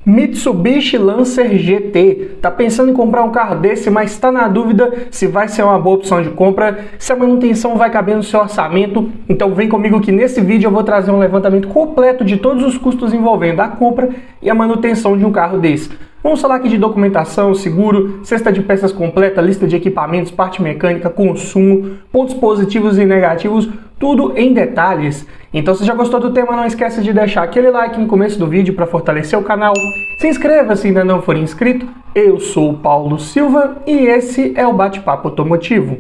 Mitsubishi Lancer GT. Tá pensando em comprar um carro desse, mas está na dúvida se vai ser uma boa opção de compra, se a manutenção vai caber no seu orçamento? Então vem comigo que nesse vídeo eu vou trazer um levantamento completo de todos os custos envolvendo a compra e a manutenção de um carro desse. Vamos falar aqui de documentação, seguro, cesta de peças completa, lista de equipamentos, parte mecânica, consumo, pontos positivos e negativos, tudo em detalhes. Então se já gostou do tema, não esquece de deixar aquele like no começo do vídeo para fortalecer o canal. Se inscreva se ainda não for inscrito. Eu sou o Paulo Silva e esse é o Bate-Papo Automotivo.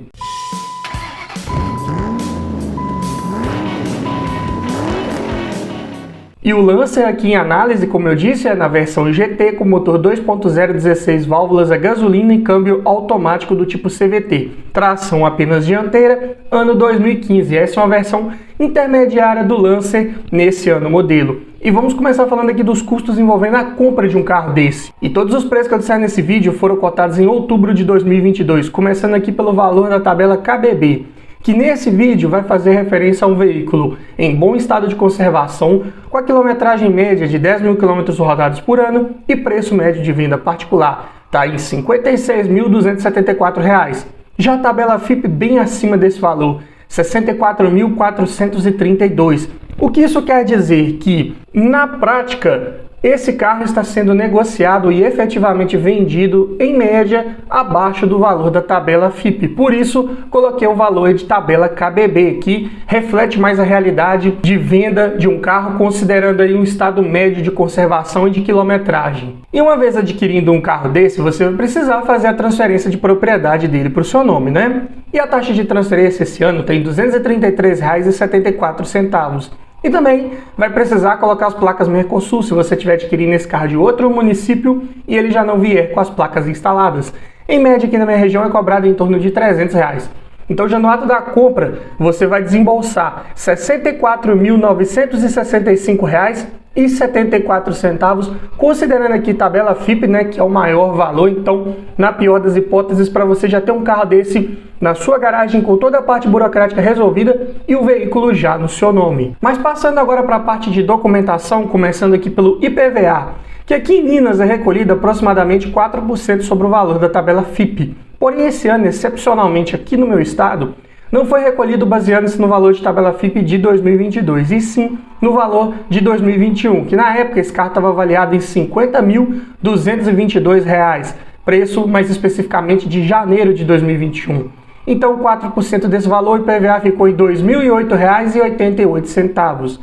E o Lancer aqui em análise, como eu disse, é na versão GT com motor 2.0 16 válvulas a gasolina e câmbio automático do tipo CVT. Tração apenas dianteira, ano 2015. Essa é uma versão intermediária do Lancer nesse ano modelo. E vamos começar falando aqui dos custos envolvendo a compra de um carro desse. E todos os preços que eu disser nesse vídeo foram cotados em outubro de 2022, começando aqui pelo valor da tabela KBB, que nesse vídeo vai fazer referência a um veículo em bom estado de conservação, com a quilometragem média de 10 mil quilômetros rodados por ano e preço médio de venda particular está em R$ 56.274. Já a tabela FIPE bem acima desse valor, R$ 64.432. O que isso quer dizer? Que, na prática, esse carro está sendo negociado e efetivamente vendido, em média, abaixo do valor da tabela FIPE. Por isso, coloquei o valor de tabela KBB, que reflete mais a realidade de venda de um carro, considerando aí um estado médio de conservação e de quilometragem. E uma vez adquirindo um carro desse, você vai precisar fazer a transferência de propriedade dele para o seu nome, né? E a taxa de transferência esse ano tem R$ 233,74. E também vai precisar colocar as placas Mercosul se você estiver adquirindo esse carro de outro município e ele já não vier com as placas instaladas. Em média aqui na minha região é cobrado em torno de R$ 300. Então já no ato da compra você vai desembolsar R$ 64.965,74, considerando aqui tabela FIPE, né, que é o maior valor. Então, na pior das hipóteses, para você já ter um carro desse na sua garagem com toda a parte burocrática resolvida e o veículo já no seu nome. Mas passando agora para a parte de documentação, começando aqui pelo IPVA, que aqui em Minas é recolhido aproximadamente 4% sobre o valor da tabela FIPE. Porém, esse ano, excepcionalmente aqui no meu estado, não foi recolhido baseando-se no valor de tabela FIPE de 2022, e sim no valor de 2021, que na época esse carro estava avaliado em R$ 50.222, preço mais especificamente de janeiro de 2021. Então, 4% desse valor, o IPVA ficou em R$ 2.008,88.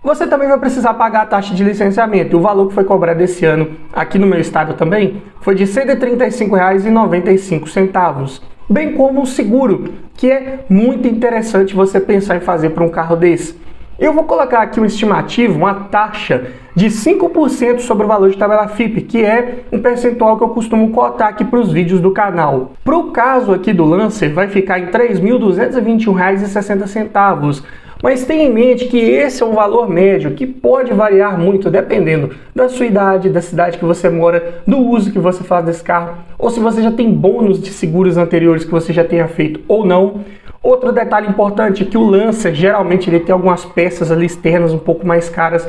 Você também vai precisar pagar a taxa de licenciamento. O valor que foi cobrado esse ano, aqui no meu estado também, foi de R$ 135,95. Bem como o seguro, que é muito interessante você pensar em fazer para um carro desse. Eu vou colocar aqui um estimativo, uma taxa de 5% sobre o valor de tabela FIPE, que é um percentual que eu costumo cotar aqui para os vídeos do canal. Para o caso aqui do Lancer, vai ficar em R$ 3.221,60. Mas tenha em mente que esse é um valor médio que pode variar muito dependendo da sua idade, da cidade que você mora, do uso que você faz desse carro, ou se você já tem bônus de seguros anteriores que você já tenha feito ou não. Outro detalhe importante é que o Lancer geralmente ele tem algumas peças ali externas um pouco mais caras.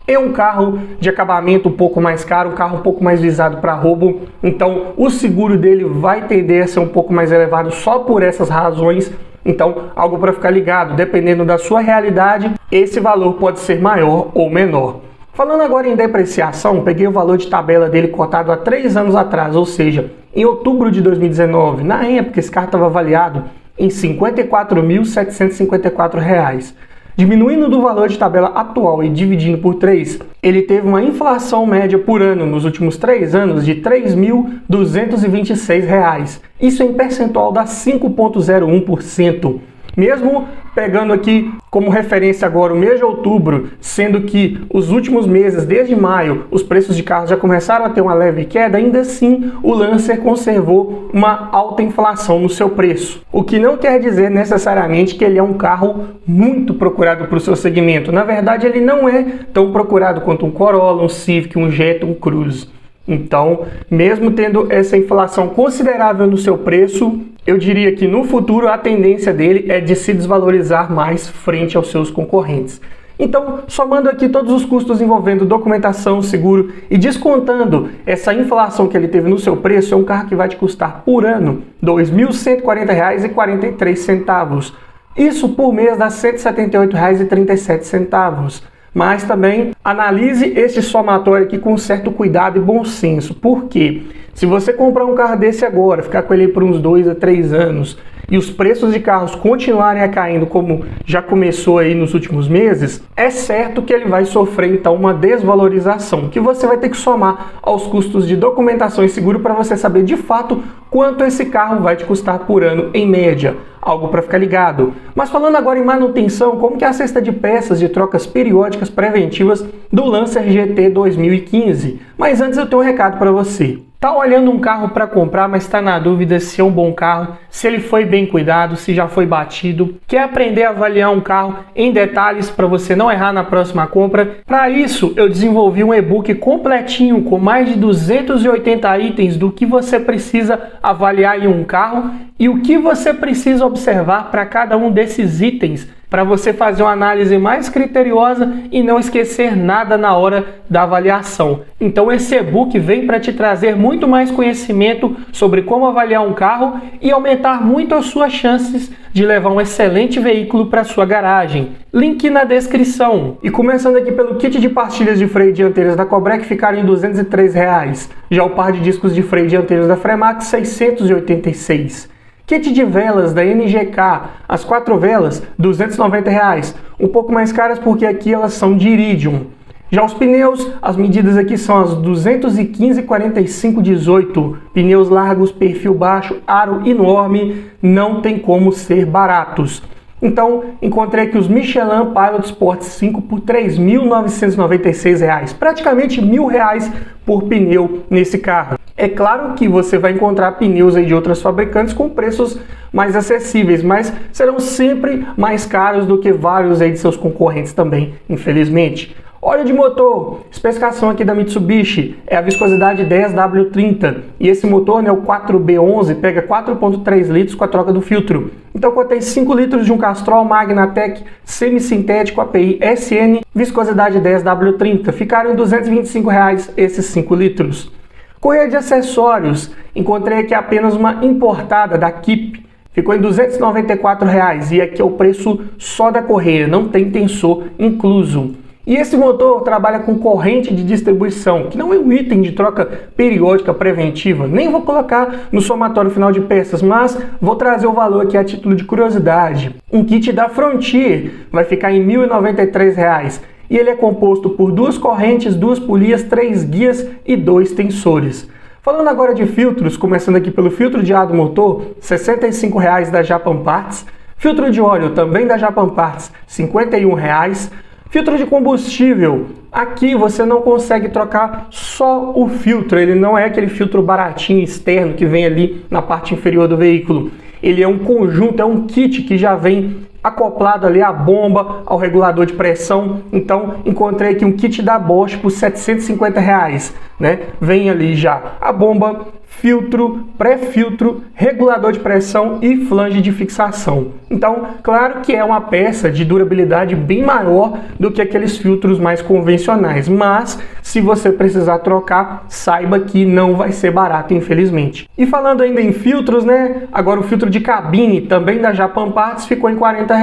É um carro de acabamento um pouco mais caro, um carro um pouco mais visado para roubo, então o seguro dele vai tender a ser um pouco mais elevado só por essas razões. Então, algo para ficar ligado, dependendo da sua realidade, esse valor pode ser maior ou menor. Falando agora em depreciação, peguei o valor de tabela dele cotado há 3 anos atrás, ou seja, em outubro de 2019. Na época, esse carro estava avaliado em R$ 54.754. Diminuindo do valor de tabela atual e dividindo por 3, ele teve uma inflação média por ano nos últimos 3 anos de R$ 3.226. Isso em percentual dá 5,01%. Mesmo pegando aqui como referência agora o mês de outubro, sendo que os últimos meses, desde maio, os preços de carros já começaram a ter uma leve queda, ainda assim o Lancer conservou uma alta inflação no seu preço. O que não quer dizer necessariamente que ele é um carro muito procurado para o seu segmento. Na verdade, ele não é tão procurado quanto um Corolla, um Civic, um Jetta, um Cruze. Então, mesmo tendo essa inflação considerável no seu preço, eu diria que no futuro a tendência dele é de se desvalorizar mais frente aos seus concorrentes. Então, somando aqui todos os custos envolvendo documentação, seguro e descontando essa inflação que ele teve no seu preço, é um carro que vai te custar por ano R$ 2.140,43. Isso por mês dá R$ 178,37. Mas também analise este somatório aqui com certo cuidado e bom senso. Por quê? Se você comprar um carro desse agora, ficar com ele por uns 2 a 3 anos, e os preços de carros continuarem a caindo como já começou aí nos últimos meses, é certo que ele vai sofrer então uma desvalorização, que você vai ter que somar aos custos de documentação e seguro para você saber de fato quanto esse carro vai te custar por ano em média. Algo para ficar ligado. Mas falando agora em manutenção, como que é a cesta de peças de trocas periódicas preventivas do Lancer GT 2015? Mas antes eu tenho um recado para você. Tá olhando um carro para comprar, mas está na dúvida se é um bom carro, se ele foi bem cuidado, se já foi batido. Quer aprender a avaliar um carro em detalhes para você não errar na próxima compra? Para isso, eu desenvolvi um e-book completinho com mais de 280 itens do que você precisa avaliar em um carro e o que você precisa observar para cada um desses itens, para você fazer uma análise mais criteriosa e não esquecer nada na hora da avaliação. Então esse e-book vem para te trazer muito mais conhecimento sobre como avaliar um carro e aumentar muito as suas chances de levar um excelente veículo para sua garagem. Link na descrição. E começando aqui pelo kit de pastilhas de freio dianteiras da Cobrec, ficaram em R$ 203. Já o par de discos de freio dianteiros da Fremax, R$ 686. Kit de velas da NGK, as 4 velas, R$ 290, um pouco mais caras porque aqui elas são de iridium. Já os pneus, as medidas aqui são as 215/45/18, pneus largos, perfil baixo, aro enorme, não tem como ser baratos. Então, encontrei aqui os Michelin Pilot Sport 5 por R$ 3.996, praticamente R$ 1.000 por pneu nesse carro. É claro que você vai encontrar pneus aí de outras fabricantes com preços mais acessíveis, mas serão sempre mais caros do que vários aí de seus concorrentes também, infelizmente. Óleo de motor, especificação aqui da Mitsubishi, é a viscosidade 10W30 e esse motor, né, o 4B11, pega 4.3 litros com a troca do filtro. Então eu contei 5 litros de um Castrol Magnatec semissintético API SN, viscosidade 10W30, ficaram em R$ 225 esses 5 litros. Correia de acessórios, encontrei aqui apenas uma importada da Kip, ficou em R$ 294 e aqui é o preço só da correia, não tem tensor incluso. E esse motor trabalha com corrente de distribuição, que não é um item de troca periódica preventiva, nem vou colocar no somatório final de peças, mas vou trazer o valor aqui a título de curiosidade. Um kit da Frontier vai ficar em R$ 1.093 e ele é composto por 2 correntes, 2 polias, 3 guias e 2 tensores. Falando agora de filtros, começando aqui pelo filtro de ar do motor, R$ 65 da Japan Parts, filtro de óleo também da Japan Parts, R$ 51. Filtro de combustível, aqui você não consegue trocar só o filtro, ele não é aquele filtro baratinho externo que vem ali na parte inferior do veículo. Ele é um conjunto, é um kit que já vem acoplado ali à bomba, ao regulador de pressão. Então encontrei aqui um kit da Bosch por R$ 750, né? Vem ali já a bomba, filtro, pré-filtro, regulador de pressão e flange de fixação. Então, claro que é uma peça de durabilidade bem maior do que aqueles filtros mais convencionais, mas se você precisar trocar, saiba que não vai ser barato, infelizmente. E falando ainda em filtros, né? Agora o filtro de cabine, também da Japan Parts, ficou em R$ 40,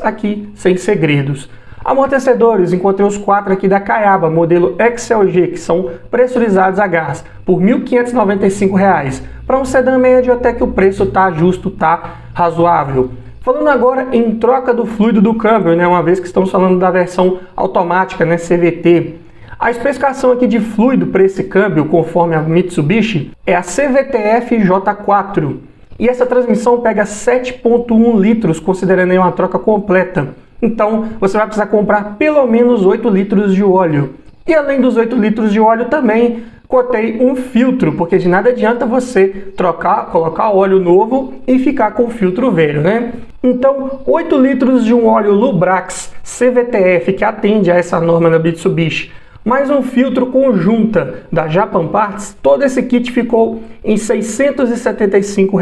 aqui sem segredos. Amortecedores, encontrei os 4 aqui da Kayaba, modelo XLG, que são pressurizados a gás, por R$ 1.595. Para um sedã médio até que o preço tá justo, tá razoável. Falando agora em troca do fluido do câmbio, né, uma vez que estamos falando da versão automática, né, CVT. A especificação aqui de fluido para esse câmbio, conforme a Mitsubishi, é a CVTF J4. E essa transmissão pega 7.1 litros, considerando aí uma troca completa. Então, você vai precisar comprar pelo menos 8 litros de óleo. E além dos 8 litros de óleo também, cotei um filtro, porque de nada adianta você trocar, colocar óleo novo e ficar com o filtro velho, né? Então, 8 litros de um óleo Lubrax CVTF, que atende a essa norma da Mitsubishi, mais um filtro conjunta da Japan Parts, todo esse kit ficou em R$ 675,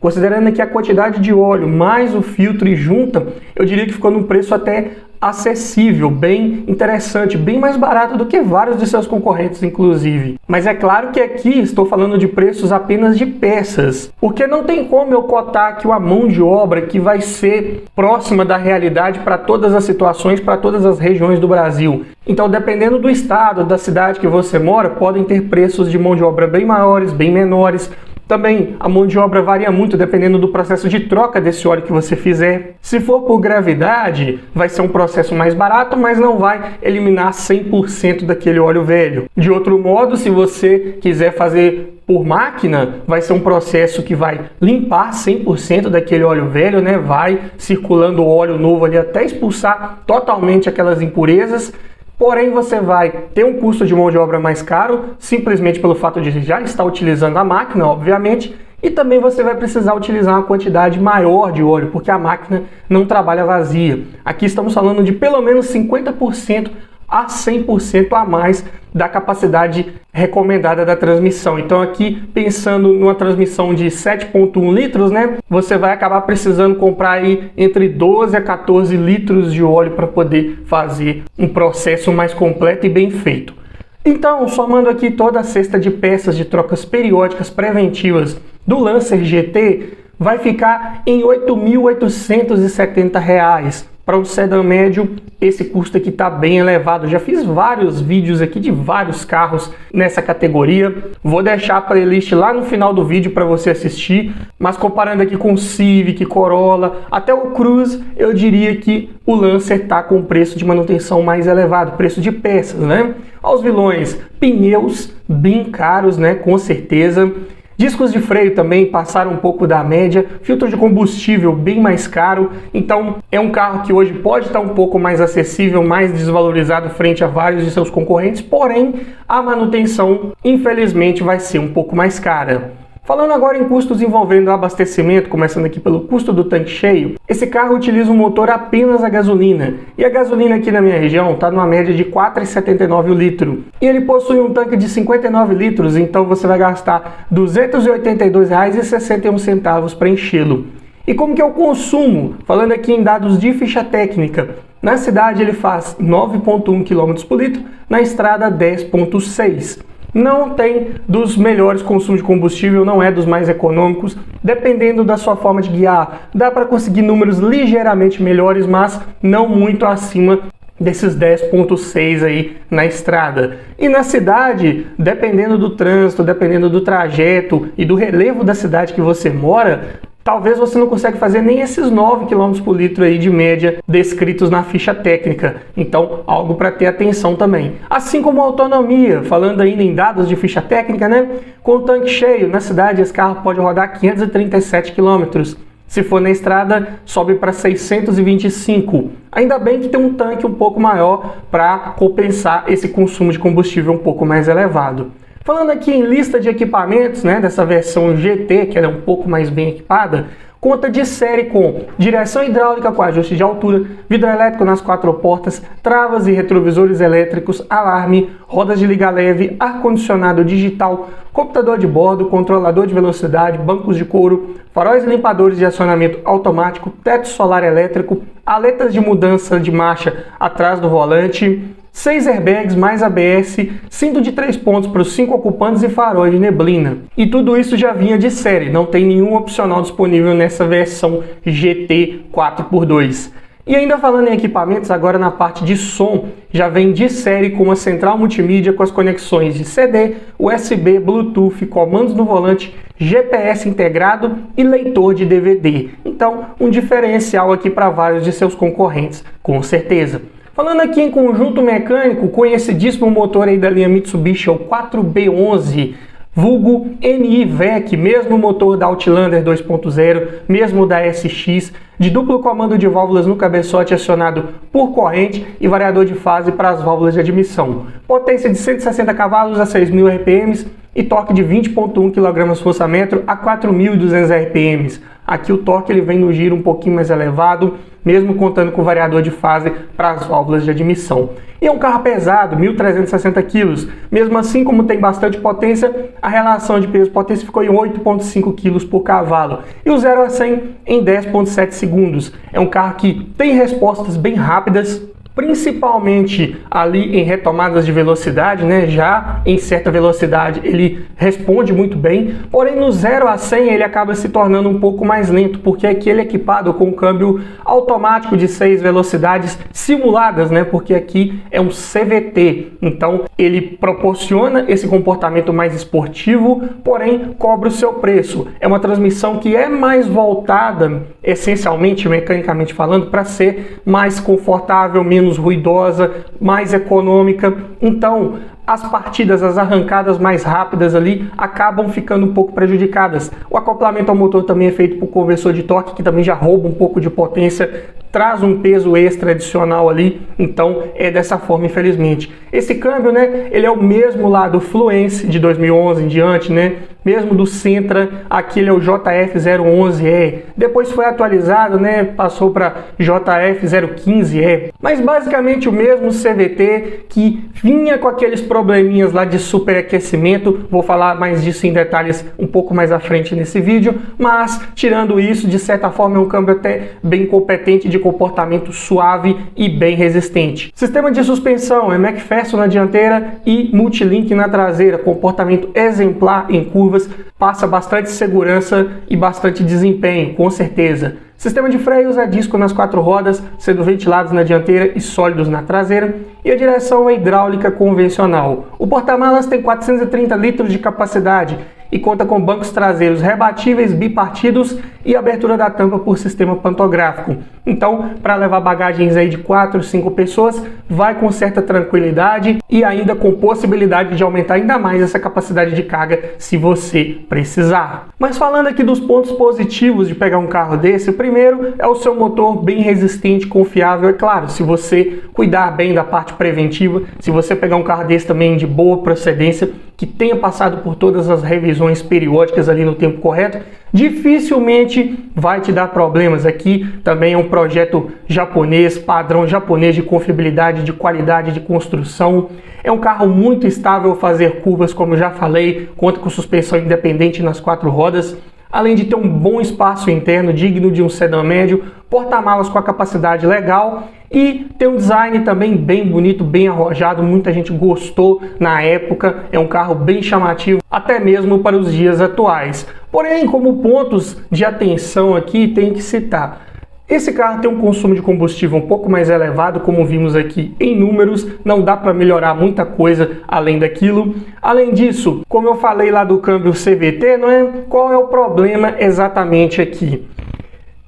Considerando aqui a quantidade de óleo mais o filtro e junta, eu diria que ficou num preço até acessível, bem interessante, bem mais barato do que vários de seus concorrentes, inclusive. Mas é claro que aqui estou falando de preços apenas de peças, porque não tem como eu cotar aqui uma mão de obra que vai ser próxima da realidade para todas as situações, para todas as regiões do Brasil. Então, dependendo do estado, da cidade que você mora, podem ter preços de mão de obra bem maiores, bem menores. Também a mão de obra varia muito dependendo do processo de troca desse óleo que você fizer. Se for por gravidade, vai ser um processo mais barato, mas não vai eliminar 100% daquele óleo velho. De outro modo, se você quiser fazer por máquina, vai ser um processo que vai limpar 100% daquele óleo velho, né? Vai circulando o óleo novo ali até expulsar totalmente aquelas impurezas. Porém, você vai ter um custo de mão de obra mais caro, simplesmente pelo fato de já estar utilizando a máquina, obviamente, e também você vai precisar utilizar uma quantidade maior de óleo, porque a máquina não trabalha vazia. Aqui estamos falando de pelo menos 50% a 100% a mais da capacidade recomendada da transmissão. Então aqui, pensando numa transmissão de 7,1 litros, né, você vai acabar precisando comprar aí entre 12 a 14 litros de óleo para poder fazer um processo mais completo e bem feito. Então, somando aqui toda a cesta de peças de trocas periódicas preventivas do Lancer GT, vai ficar em R$ 8.870. Para um sedã médio, esse custo aqui está bem elevado. Já fiz vários vídeos aqui de vários carros nessa categoria. Vou deixar a playlist lá no final do vídeo para você assistir. Mas comparando aqui com o Civic, Corolla, até o Cruze, eu diria que o Lancer está com o preço de manutenção mais elevado, preço de peças, né? Aos vilões, pneus bem caros, né? Com certeza. Discos de freio também passaram um pouco da média, filtro de combustível bem mais caro, então é um carro que hoje pode estar um pouco mais acessível, mais desvalorizado frente a vários de seus concorrentes, porém a manutenção infelizmente vai ser um pouco mais cara. Falando agora em custos envolvendo abastecimento, começando aqui pelo custo do tanque cheio, esse carro utiliza um motor apenas a gasolina. E a gasolina aqui na minha região está numa média de R$ 4,79 o litro. E ele possui um tanque de 59 litros, então você vai gastar R$ 282,61 para enchê-lo. E como que é o consumo? Falando aqui em dados de ficha técnica, na cidade ele faz 9,1 km por litro, na estrada 10,6 km. Não tem dos melhores consumos de combustível, não é dos mais econômicos, dependendo da sua forma de guiar. Dá para conseguir números ligeiramente melhores, mas não muito acima desses 10,6 aí na estrada. E na cidade, dependendo do trânsito, dependendo do trajeto e do relevo da cidade que você mora, talvez você não consiga fazer nem esses 9 km por litro aí de média descritos na ficha técnica. Então, algo para ter atenção também. Assim como a autonomia, falando ainda em dados de ficha técnica, né? Com o tanque cheio, na cidade esse carro pode rodar 537 km. Se for na estrada, sobe para 625. Ainda bem que tem um tanque um pouco maior para compensar esse consumo de combustível um pouco mais elevado. Falando aqui em lista de equipamentos, né, dessa versão GT, que ela é um pouco mais bem equipada, conta de série com direção hidráulica com ajuste de altura, vidro elétrico nas 4 portas, travas e retrovisores elétricos, alarme, rodas de liga leve, ar-condicionado digital, computador de bordo, controlador de velocidade, bancos de couro, faróis e limpadores de acionamento automático, teto solar elétrico, aletas de mudança de marcha atrás do volante, 6 airbags mais ABS, cinto de 3 pontos para os 5 ocupantes e faróis de neblina. E tudo isso já vinha de série, não tem nenhum opcional disponível nessa versão GT 4x2. E ainda falando em equipamentos, agora na parte de som, já vem de série com uma central multimídia com as conexões de CD, USB, Bluetooth, comandos no volante, GPS integrado e leitor de DVD. Então, um diferencial aqui para vários de seus concorrentes, com certeza. Falando aqui em conjunto mecânico, conhecidíssimo motor aí da linha Mitsubishi, é o 4B11, vulgo NI-VEC, mesmo motor da Outlander 2.0, mesmo da SX, de duplo comando de válvulas no cabeçote acionado por corrente e variador de fase para as válvulas de admissão. Potência de 160 cavalos a 6.000 RPM e torque de 20,1 kgfm a 4.200 RPM. Aqui o torque ele vem no giro um pouquinho mais elevado, mesmo contando com o variador de fase para as válvulas de admissão. E é um carro pesado, 1.360 kg. Mesmo assim, como tem bastante potência, a relação de peso-potência ficou em 8,5 kg por cavalo. E o 0 a 100 em 10,7 segundos. É um carro que tem respostas bem rápidas, principalmente ali em retomadas de velocidade, né? Já em certa velocidade ele responde muito bem, porém no 0 a 100 ele acaba se tornando um pouco mais lento, porque aqui ele é equipado com um câmbio automático de 6 velocidades simuladas, né? Porque aqui é um CVT, então ele proporciona esse comportamento mais esportivo, porém cobra o seu preço. É uma transmissão que é mais voltada, essencialmente, mecanicamente falando, para ser mais confortável, menos ruidosa, mais econômica. Então, as partidas, as arrancadas mais rápidas ali acabam ficando um pouco prejudicadas. O acoplamento ao motor também é feito por conversor de torque, que também já rouba um pouco de potência, traz um peso extra adicional ali, então é dessa forma, infelizmente. Esse câmbio, né, ele é o mesmo lá do Fluence de 2011 em diante, né, mesmo do Sentra, aqui ele é o JF011E, depois foi atualizado, né, passou para JF015E, mas basicamente o mesmo CVT que vinha com aqueles probleminhas lá de superaquecimento. Vou falar mais disso em detalhes um pouco mais à frente nesse vídeo, mas tirando isso, de certa forma é um câmbio até bem competente, de comportamento suave e bem resistente. Sistema de suspensão é McPherson na dianteira e Multilink na traseira, comportamento exemplar em curvas, passa bastante segurança e bastante desempenho, com certeza. Sistema de freios é disco nas 4 rodas, sendo ventilados na dianteira e sólidos na traseira, e a direção é hidráulica convencional. O porta-malas tem 430 litros de capacidade e conta com bancos traseiros rebatíveis bipartidos e abertura da tampa por sistema pantográfico. Então, para levar bagagens aí de 4, 5 pessoas, vai com certa tranquilidade e ainda com possibilidade de aumentar ainda mais essa capacidade de carga se você precisar. Mas falando aqui dos pontos positivos de pegar um carro desse, o primeiro é o seu motor bem resistente, confiável, é claro, se você cuidar bem da parte preventiva, se você pegar um carro desse também de boa procedência, que tenha passado por todas as revisões periódicas ali no tempo correto, dificilmente vai te dar problemas. Aqui também é um projeto japonês, padrão japonês de confiabilidade, de qualidade de construção. É um carro muito estável a fazer curvas, como eu já falei, conta com suspensão independente nas 4 rodas, além de ter um bom espaço interno digno de um sedã médio, porta-malas com a capacidade legal e tem um design também bem bonito, bem arrojado, muita gente gostou na época, é um carro bem chamativo, até mesmo para os dias atuais. Porém, como pontos de atenção aqui, tem que citar: esse carro tem um consumo de combustível um pouco mais elevado, como vimos aqui em números, não dá para melhorar muita coisa além daquilo. Além disso, como eu falei lá do câmbio CVT, não é? Qual é o problema exatamente aqui?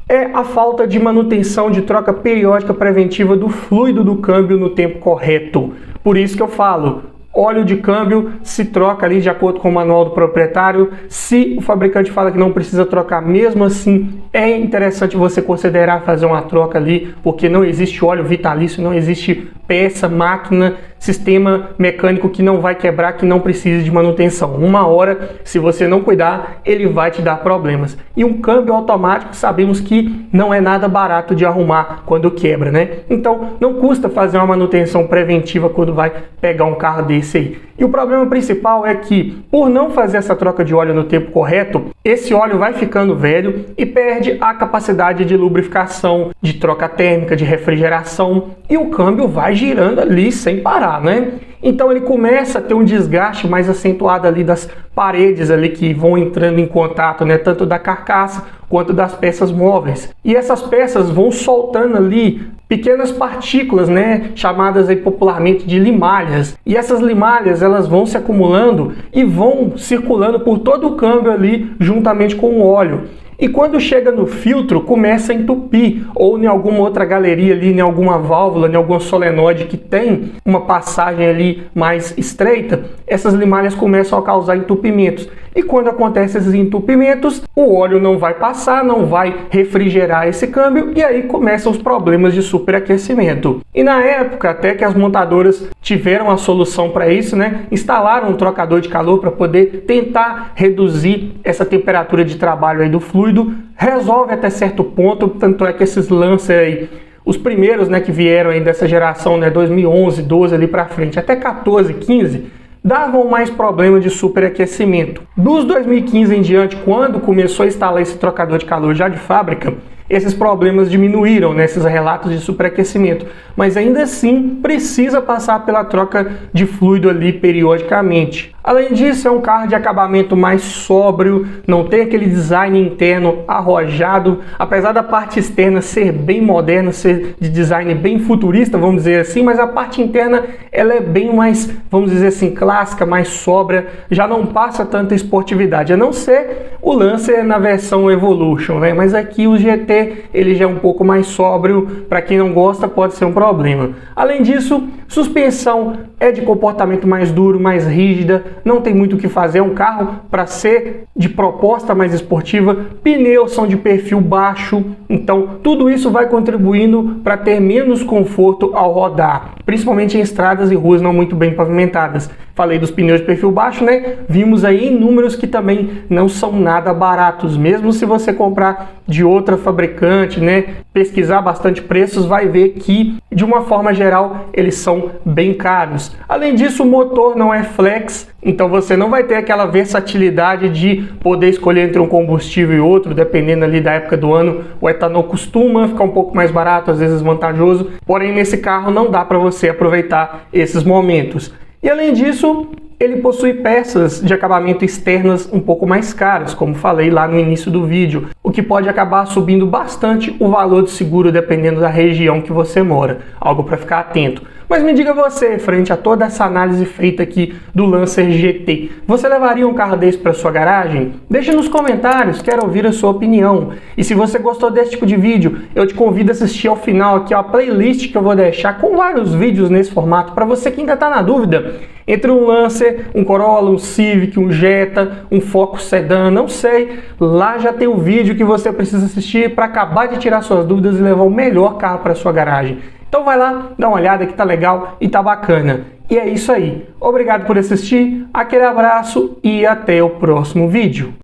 É a falta de manutenção de troca periódica preventiva do fluido do câmbio no tempo correto. Por isso que eu falo, óleo de câmbio se troca ali de acordo com o manual do proprietário. Se o fabricante fala que não precisa trocar, mesmo assim é interessante você considerar fazer uma troca ali, porque não existe óleo vitalício, não existe peça, máquina, sistema mecânico que não vai quebrar, que não precise de manutenção. Uma hora, se você não cuidar, ele vai te dar problemas. E um câmbio automático, sabemos que não é nada barato de arrumar quando quebra, né? Então, não custa fazer uma manutenção preventiva quando vai pegar um carro desse aí. E o problema principal é que, por não fazer essa troca de óleo no tempo correto, esse óleo vai ficando velho e perde a capacidade de lubrificação, de troca térmica, de refrigeração, e o câmbio vai girando ali sem parar, né? Então ele começa a ter um desgaste mais acentuado ali das paredes ali que vão entrando em contato, né? Tanto da carcaça quanto das peças móveis. E essas peças vão soltando ali pequenas partículas, né, chamadas aí popularmente de limalhas. E essas limalhas, elas vão se acumulando e vão circulando por todo o câmbio ali juntamente com o óleo. e quando chega no filtro começa a entupir, ou em alguma outra galeria ali, em alguma válvula, em alguma solenoide que tem uma passagem ali mais estreita, essas limalhas começam a causar entupimentos. E quando acontecem esses entupimentos, o óleo não vai passar, não vai refrigerar esse câmbio e aí começam os problemas de superaquecimento. E na época, até que as montadoras tiveram a solução para isso, né? Instalaram um trocador de calor para poder tentar reduzir essa temperatura de trabalho aí do fluido. Resolve até certo ponto, tanto é que esses Lancer aí, os primeiros, né, que vieram aí dessa geração, né, 2011, 12 ali para frente, até 14, 15, davam mais problema de superaquecimento. Dos 2015 em diante, quando começou a instalar esse trocador de calor já de fábrica, esses problemas diminuíram, né, esses relatos de superaquecimento, mas ainda assim precisa passar pela troca de fluido ali periodicamente. Além disso, é um carro de acabamento mais sóbrio, não tem aquele design interno arrojado, apesar da parte externa ser bem moderna, ser de design bem futurista, vamos dizer assim, mas a parte interna ela é bem mais, vamos dizer assim, clássica, mais sóbria, já não passa tanta esportividade, a não ser o Lancer na versão Evolution, né? Mas aqui o GT ele já é um pouco mais sóbrio, para quem não gosta pode ser um problema. Além disso, suspensão é de comportamento mais duro, mais rígida, não tem muito o que fazer, é um carro para ser de proposta mais esportiva, pneus são de perfil baixo, então tudo isso vai contribuindo para ter menos conforto ao rodar, principalmente em estradas e ruas não muito bem pavimentadas. Falei dos pneus de perfil baixo, né? Vimos aí em números que também não são nada baratos, mesmo se você comprar de outra fabricante, né? Pesquisar bastante preços, vai ver que, de uma forma geral, eles são bem caros. Além disso, o motor não é flex, então você não vai ter aquela versatilidade de poder escolher entre um combustível e outro, dependendo ali da época do ano. O etanol costuma ficar um pouco mais barato, às vezes vantajoso, porém nesse carro não dá para você aproveitar esses momentos. E além disso, ele possui peças de acabamento externas um pouco mais caras, como falei lá no início do vídeo, o que pode acabar subindo bastante o valor do seguro dependendo da região que você mora, algo para ficar atento. Mas me diga você, frente a toda essa análise feita aqui do Lancer GT, você levaria um carro desse para sua garagem? Deixe nos comentários, quero ouvir a sua opinião. E se você gostou desse tipo de vídeo, eu te convido a assistir ao final aqui a playlist que eu vou deixar com vários vídeos nesse formato, para você que ainda está na dúvida entre um Lancer, um Corolla, um Civic, um Jetta, um Focus Sedan, não sei. Lá já tem o vídeo que você precisa assistir para acabar de tirar suas dúvidas e levar o melhor carro para sua garagem. Então vai lá, dá uma olhada que tá legal e tá bacana. E é isso aí. Obrigado por assistir, aquele abraço e até o próximo vídeo.